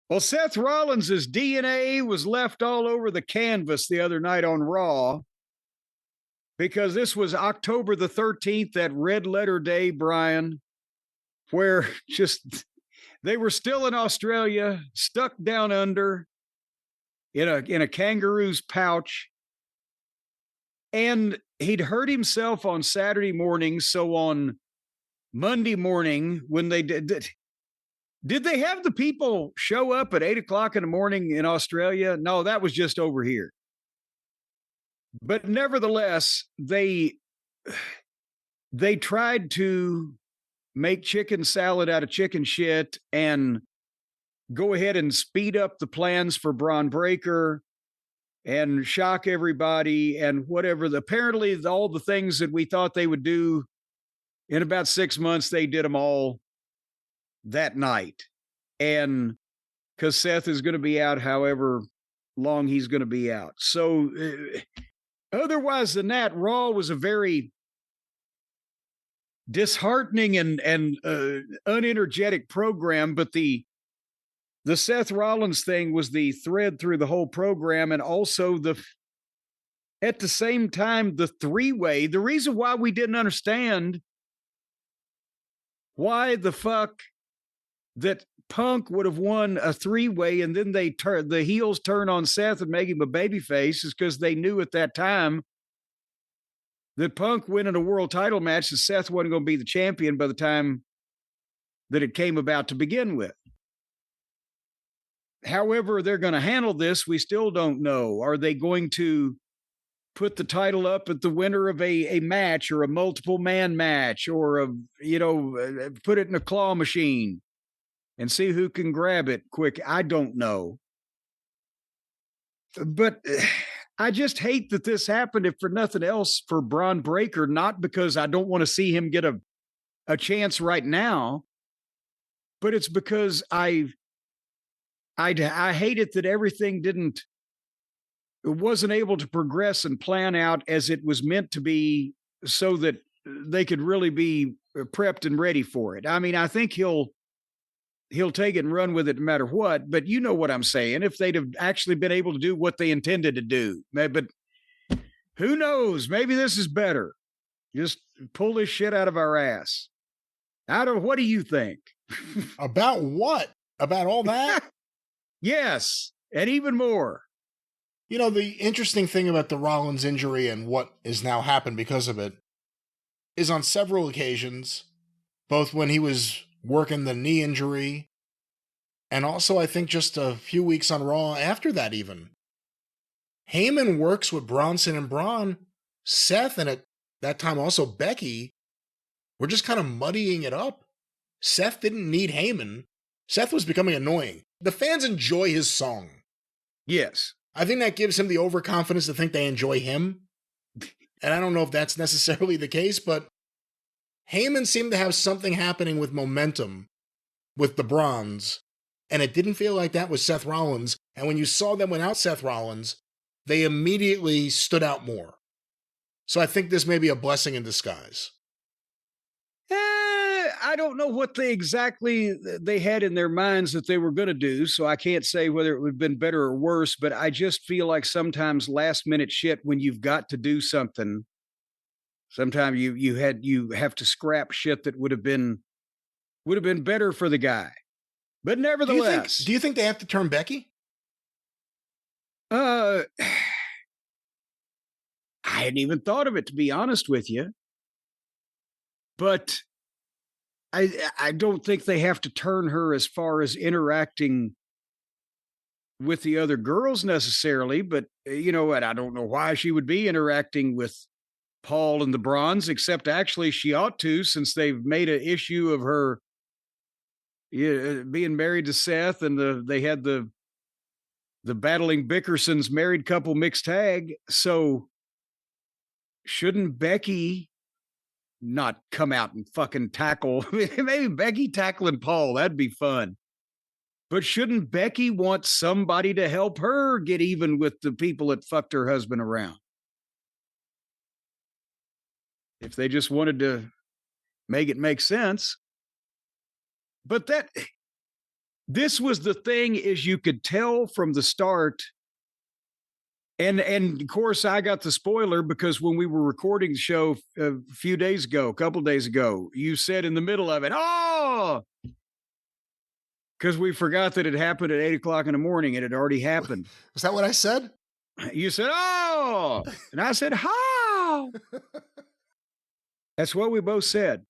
Well, Seth Rollins' DNA was left all over the canvas the other night on Raw because this was October the 13th, that red letter day, Brian, where just they were still in Australia, stuck down under in a kangaroo's pouch. And he'd hurt himself on Saturday morning. So on Monday morning, when they did they have the people show up at 8 o'clock in the morning in Australia? No, that was just over here. But nevertheless, they tried to make chicken salad out of chicken shit and go ahead and speed up the plans for Braun Breaker and shock everybody and whatever. Apparently, all the things that we thought they would do in about 6 months, they did them all that night. And because Seth is going to be out however long he's going to be out. So otherwise than that, Raw was a very disheartening and unenergetic program. But the Seth Rollins thing was the thread through the whole program. And also at the same time, the three-way, the reason why we didn't understand why the fuck that Punk would have won a three-way and then the heels turn on Seth and make him a babyface is because they knew at that time that Punk winning a world title match that Seth wasn't going to be the champion by the time that it came about to begin with. However, they're going to handle this, we still don't know. Are they going to put the title up at the winner of a match or a multiple man match or put it in a claw machine and see who can grab it quick? I don't know. But I just hate that this happened, if for nothing else, for Braun Breaker, not because I don't want to see him get a chance right now, but it's because I hate it that everything wasn't able to progress and plan out as it was meant to be so that they could really be prepped and ready for it. I mean, I think he'll take it and run with it no matter what, but you know what I'm saying. If they'd have actually been able to do what they intended to do, but who knows? Maybe this is better. Just pull this shit out of our ass. What do you think? About what? About all that? Yes, and even more. You know, the interesting thing about the Rollins injury and what has now happened because of it is on several occasions, both when he was working the knee injury and also I think just a few weeks on Raw after that even, Heyman works with Bronson and Braun. Seth and at that time also Becky were just kind of muddying it up. Seth didn't need Heyman. Seth was becoming annoying. The fans enjoy his song. Yes. I think that gives him the overconfidence to think they enjoy him. And I don't know if that's necessarily the case, but Heyman seemed to have something happening with momentum with the Bronze, and it didn't feel like that with Seth Rollins. And when you saw them without Seth Rollins, they immediately stood out more. So I think this may be a blessing in disguise. I don't know what they had in their minds that they were going to do, so I can't say whether it would have been better or worse, but I just feel like sometimes last minute shit, when you've got to do something, sometimes you have to scrap shit that would have been better for the guy. But nevertheless, do you think they have to turn Becky? I hadn't even thought of it, to be honest with you. But I don't think they have to turn her as far as interacting with the other girls necessarily. But you know what? I don't know why she would be interacting with Paul and the Bronze, except actually she ought to, since they've made an issue of her being married to Seth, and they had the Battling Bickersons married couple mixed tag. So shouldn't Becky not come out and fucking tackle? Maybe Becky tackling Paul, that'd be fun. But shouldn't Becky want somebody to help her get even with the people that fucked her husband around? If they just wanted to make it make sense. But this was the thing, is you could tell from the start. And of course, I got the spoiler because when we were recording the show a couple days ago, you said in the middle of it, "Oh," because we forgot that it happened at 8 o'clock in the morning. It had already happened. Was that what I said? You said, "Oh," and I said, "How?" That's what we both said.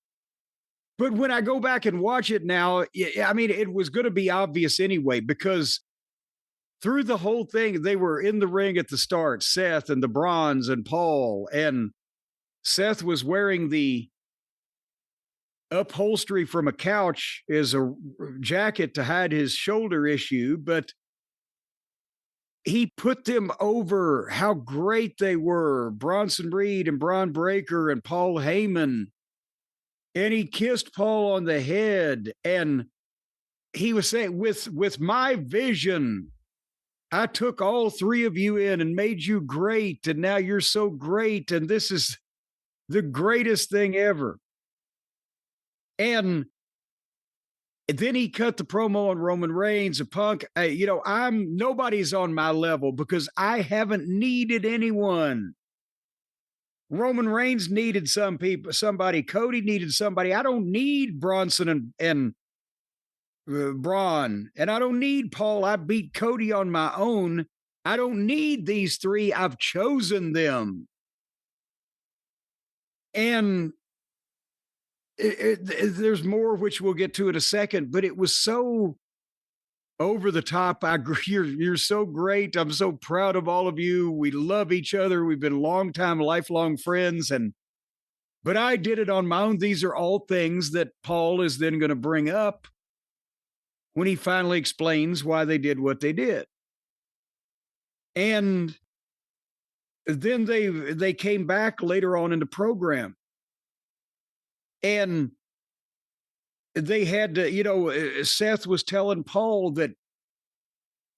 But when I go back and watch it now, I mean, it was going to be obvious anyway, because through the whole thing, they were in the ring at the start, Seth and the Bronze and Paul, and Seth was wearing the upholstery from a couch as a jacket to hide his shoulder issue, but he put them over how great they were. Bronson Reed and Bron Breakker and Paul Heyman. And he kissed Paul on the head. And he was saying, with my vision, I took all three of you in and made you great. And now you're so great. And this is the greatest thing ever. And then he cut the promo on Roman Reigns and Punk. Nobody's on my level because I haven't needed anyone. Roman Reigns needed somebody. Cody needed somebody. I don't need Bronson and Braun, and I don't need Paul. I beat Cody on my own. I don't need these three. I've chosen them. And there's more, which we'll get to in a second, but it was so over the top. I agree. You're so great. I'm so proud of all of you. We love each other. We've been lifelong friends. But I did it on my own. These are all things that Paul is then going to bring up when he finally explains why they did what they did. And then they came back later on in the program. And they had to, Seth was telling Paul that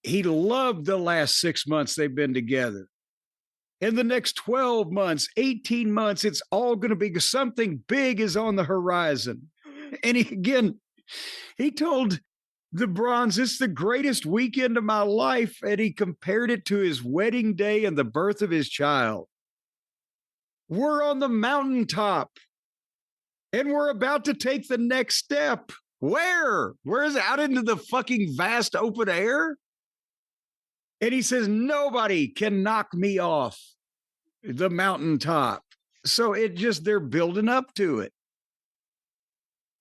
he loved the last 6 months they've been together. In the next 12 months, 18 months, it's all going to be something big is on the horizon. And he told the Bronze, it's the greatest weekend of my life. And he compared it to his wedding day and the birth of his child. We're on the mountaintop. And we're about to take the next step. Where? Where is it? Out into the fucking vast open air? And he says, nobody can knock me off the mountaintop. So they're building up to it.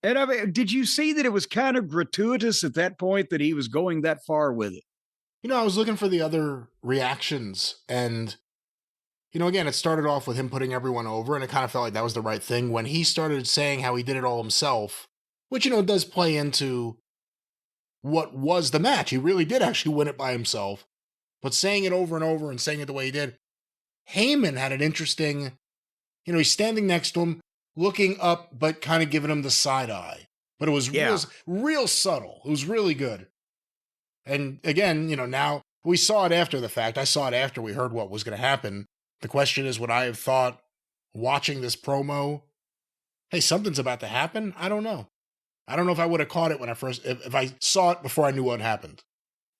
And I mean, did you see that it was kind of gratuitous at that point that he was going that far with it? I was looking for the other reactions, and again, it started off with him putting everyone over, and it kind of felt like that was the right thing. When he started saying how he did it all himself, which, does play into what was the match. He really did actually win it by himself. But saying it over and over and saying it the way he did, Heyman had an interesting, he's standing next to him, looking up, but kind of giving him the side eye. But it was real subtle. It was really good. And again, now we saw it after the fact. I saw it after we heard what was going to happen. The question is, would I have thought watching this promo, hey, something's about to happen? I don't know. I don't know if I would have caught it when if I saw it before I knew what happened.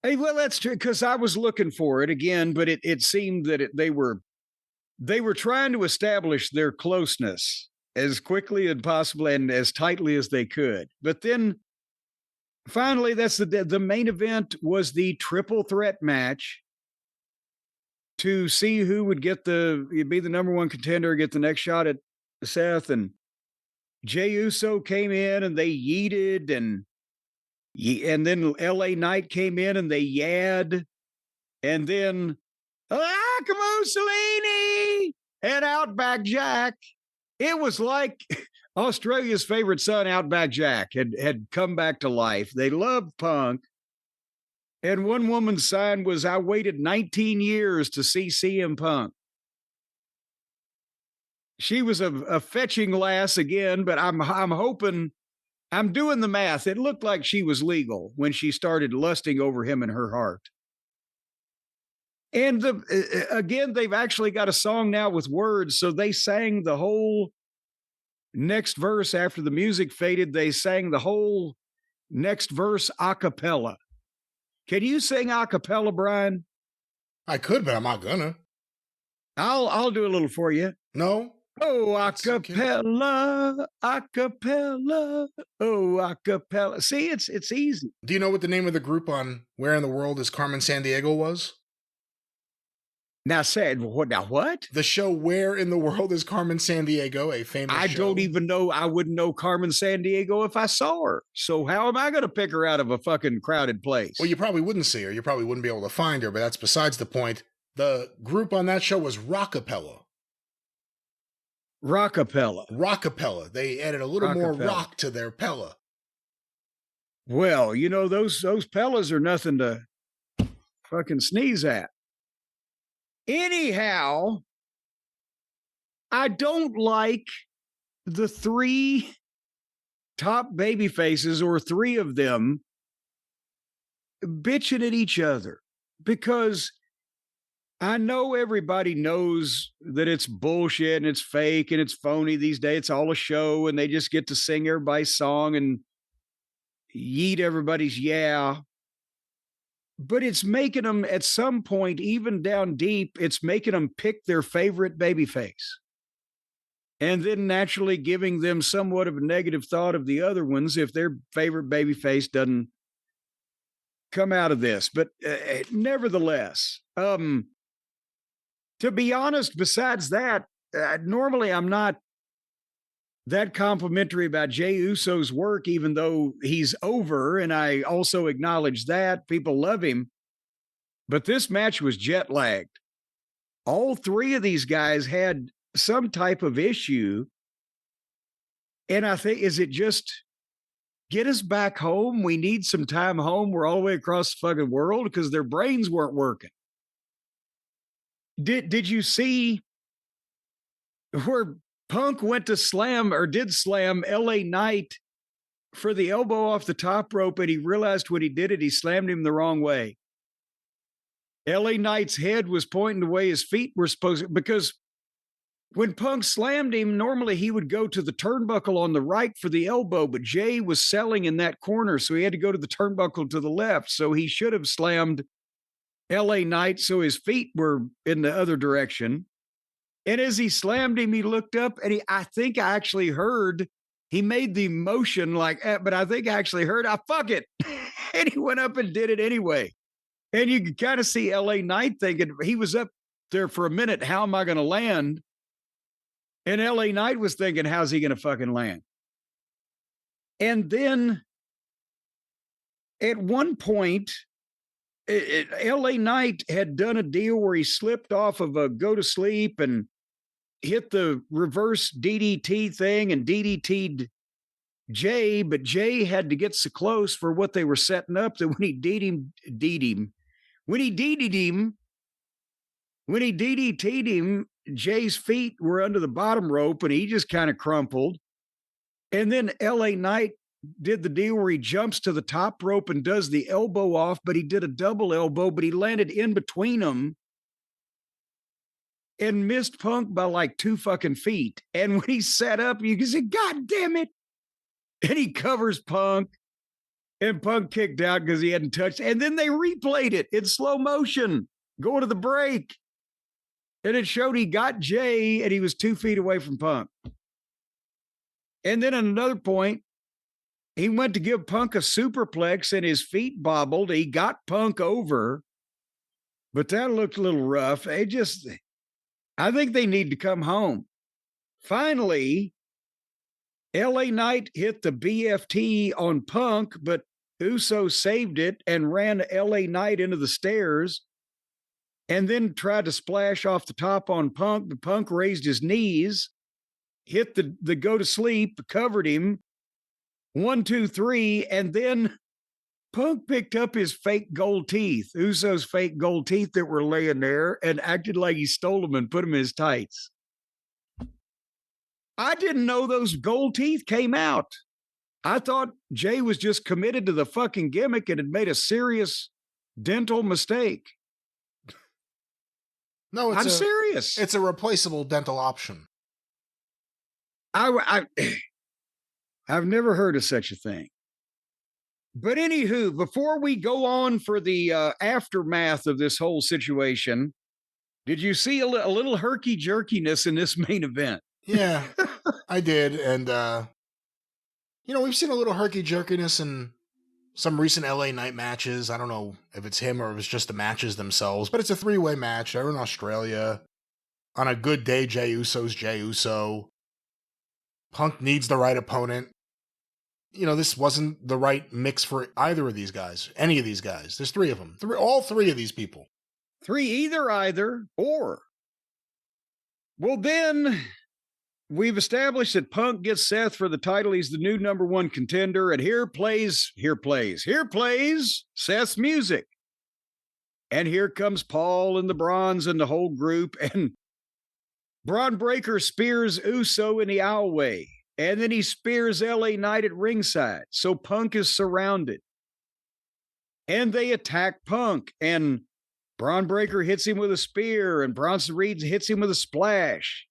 Hey, well, that's true, because I was looking for it again, but it seemed that they were trying to establish their closeness as quickly as possible and as tightly as they could. But then finally, that's the main event was the triple threat match to see who would be the number one contender, get the next shot at Seth. And Jey Uso came in and they yeeted, and then LA Knight came in and they yad, and then Mussolini and Outback Jack. It was like Australia's favorite son, Outback Jack, had come back to life. They loved Punk. And one woman's sign was, I waited 19 years to see CM Punk. She was a fetching lass again, but I'm hoping, I'm doing the math. It looked like she was legal when she started lusting over him in her heart. And again, they've actually got a song now with words. So they sang the whole next verse after the music faded. They sang the whole Next verse, a cappella. Can you sing a cappella, Brian? I could, but I'm not gonna. I'll do a little for you. No? Oh, a That's okay. cappella, a cappella, oh, a cappella. See, it's easy. Do you know what the name of the group on Where in the World is Carmen Sandiego was? Now say what? Now what? The show Where in the World is Carmen Sandiego, a famous I show. don't even know. I wouldn't know Carmen Sandiego if I saw her. So how am I going to pick her out of a fucking crowded place? Well, you probably wouldn't see her. You probably wouldn't be able to find her, but that's besides the point. The group on that show was Rockapella. Rockapella. Rockapella. They added a little more rock to their pella. Well, you know, those pellas are nothing to fucking sneeze at. Anyhow, I don't like the three top baby faces, or three of them, bitching at each other, because I know everybody knows that it's bullshit and it's fake and it's phony these days. It's all a show and they just get to sing everybody's song and yeet everybody's yeah. But it's making them, at some point, even down deep, it's making them pick their favorite babyface. And then naturally giving them somewhat of a negative thought of the other ones if their favorite babyface doesn't come out of this. But nevertheless, to be honest, besides that, normally I'm not that complimentary about Jey Uso's work, even though he's over, and I also acknowledge that. People love him. But this match was jet lagged. All three of these guys had some type of issue. And I think, is it just get us back home? We need some time home. We're all the way across the fucking world, because their brains weren't working. Did you see where Punk went to slam, or did slam, LA Knight for the elbow off the top rope, and he realized when he did it, he slammed him the wrong way. LA Knight's head was pointing the way his feet were supposed to, because when Punk slammed him, normally he would go to the turnbuckle on the right for the elbow, but Jey was selling in that corner, so he had to go to the turnbuckle to the left. So he should have slammed LA Knight so his feet were in the other direction. And as he slammed him, he looked up, and I think I actually heard, he made the motion like, but I think I actually heard, fuck it. And he went up and did it anyway. And you could kind of see LA Knight thinking, he was up there for a minute, how am I going to land? And LA Knight was thinking, how's he going to fucking land? And then at one point, LA Knight had done a deal where he slipped off of a go to sleep and hit the reverse DDT thing and DDT'd Jey, but Jey had to get so close for what they were setting up that when he DDT'd him, Jay's feet were under the bottom rope and he just kind of crumpled. And then LA Knight did the deal where he jumps to the top rope and does the elbow off, but he did a double elbow, but he landed in between them and missed Punk by like 2 fucking feet. And when he sat up, you can see, God damn it. And he covers Punk, and Punk kicked out because he hadn't touched. And then they replayed it in slow motion, going to the break. And it showed he got Jey and he was 2 feet away from Punk. And then at another point, he went to give Punk a superplex and his feet bobbled. He got Punk over, but that looked a little rough. I think they need to come home. Finally, LA Knight hit the BFT on Punk, but Uso saved it and ran LA Knight into the stairs and then tried to splash off the top on Punk. But Punk raised his knees, hit the go to sleep, covered him. 1, 2, 3, and then Punk picked up his fake gold teeth, Uso's fake gold teeth that were laying there, and acted like he stole them and put them in his tights. I didn't know those gold teeth came out. I thought Jey was just committed to the fucking gimmick and had made a serious dental mistake. No, I'm serious. It's a replaceable dental option. I've never heard of such a thing. But anywho, before we go on for the aftermath of this whole situation, did you see a little herky jerkiness in this main event? Yeah, I did. And, we've seen a little herky jerkiness in some recent LA Knight matches. I don't know if it's him or if it's just the matches themselves, but it's a three-way match. They're in Australia. On a good day, Jey Uso's Jey Uso. Punk needs the right opponent. This wasn't the right mix for either of these guys, any of these guys. There's three of them. All three of these people. Three, either, or. Well, then we've established that Punk gets Seth for the title. He's the new number one contender. And here plays Seth's music. And here comes Paul and the Bronze and the whole group. And Braun Breaker spears Uso in the aisleway. And then he spears LA Knight at ringside. So Punk is surrounded. And they attack Punk. And Braun Breaker hits him with a spear. And Bronson Reed hits him with a splash.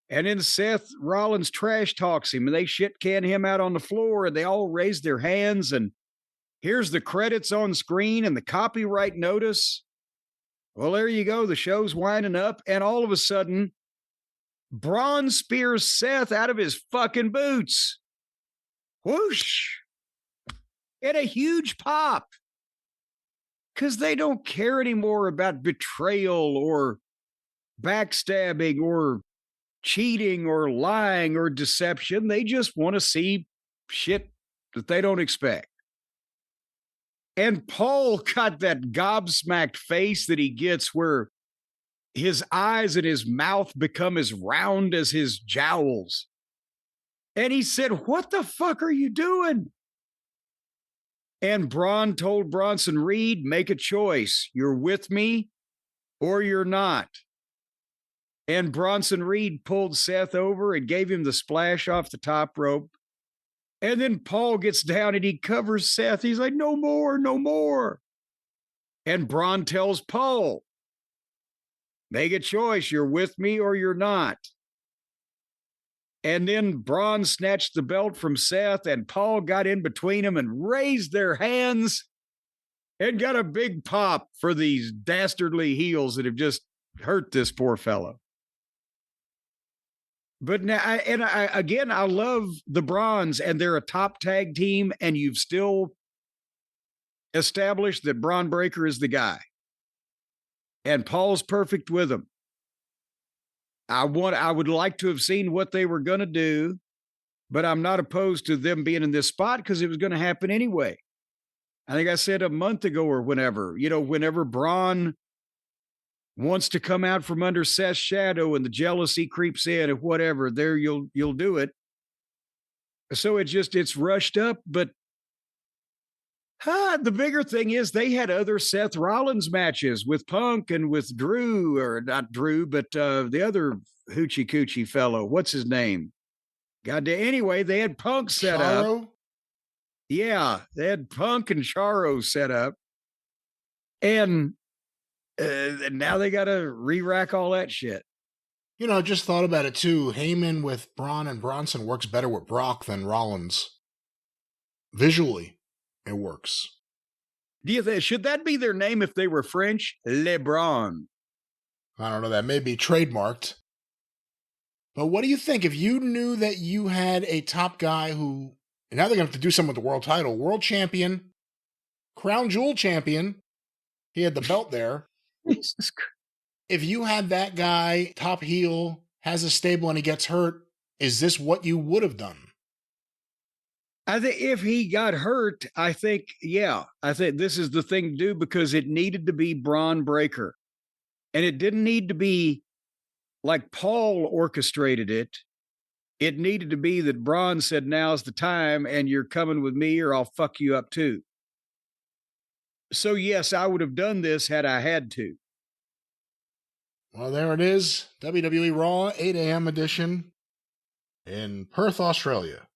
And then Seth Rollins trash talks him. And they shit can him out on the floor. And they all raise their hands. And here's the credits on screen and the copyright notice. Well, there you go. The show's winding up. And all of a sudden, Braun spears Seth out of his fucking boots. Whoosh. And a huge pop. Because they don't care anymore about betrayal or backstabbing or cheating or lying or deception. They just want to see shit that they don't expect. And Paul got that gobsmacked face that he gets where his eyes and his mouth become as round as his jowls. And he said, "What the fuck are you doing?" And Braun told Bronson Reed, "Make a choice. You're with me or you're not." And Bronson Reed pulled Seth over and gave him the splash off the top rope. And then Paul gets down and he covers Seth. He's like, "No more, no more." And Braun tells Paul, "Make a choice. You're with me or you're not." And then Braun snatched the belt from Seth and Paul got in between them and raised their hands and got a big pop for these dastardly heels that have just hurt this poor fellow. But now, I love the Bronze, and they're a top tag team, and you've still established that Braun Breaker is the guy. And Paul's perfect with him. I would like to have seen what they were going to do, but I'm not opposed to them being in this spot because it was going to happen anyway. I think I said a month ago or whenever Braun wants to come out from under Seth's shadow and the jealousy creeps in or whatever, there you'll do it. So it's rushed up, but the bigger thing is they had other Seth Rollins matches with Punk and with Drew, or not Drew, but the other hoochie coochie fellow. What's his name? Goddamn. Anyway, they had Punk set Charo? up. Yeah, they had Punk and Charo set up. And now they got to re-rack all that shit. Just thought about it too. Heyman with Braun and Bronson works better with Brock than Rollins. Visually, it works. Do you think, should that be their name if they were French? Le Braun. I don't know. That may be trademarked. But what do you think if you knew that you had a top guy who, and now they're going to have to do something with the world title, world champion, crown jewel champion. He had the belt there. Jesus Christ. If you had that guy, top heel, has a stable and he gets hurt, is this what you would have done? I think if he got hurt, I think this is the thing to do because it needed to be Braun Breaker. And it didn't need to be like Paul orchestrated it. It needed to be that Braun said, "Now's the time and you're coming with me or I'll fuck you up too." So yes, I would have done this had I had to. Well, there it is. WWE Raw 8 a.m. edition in Perth, Australia.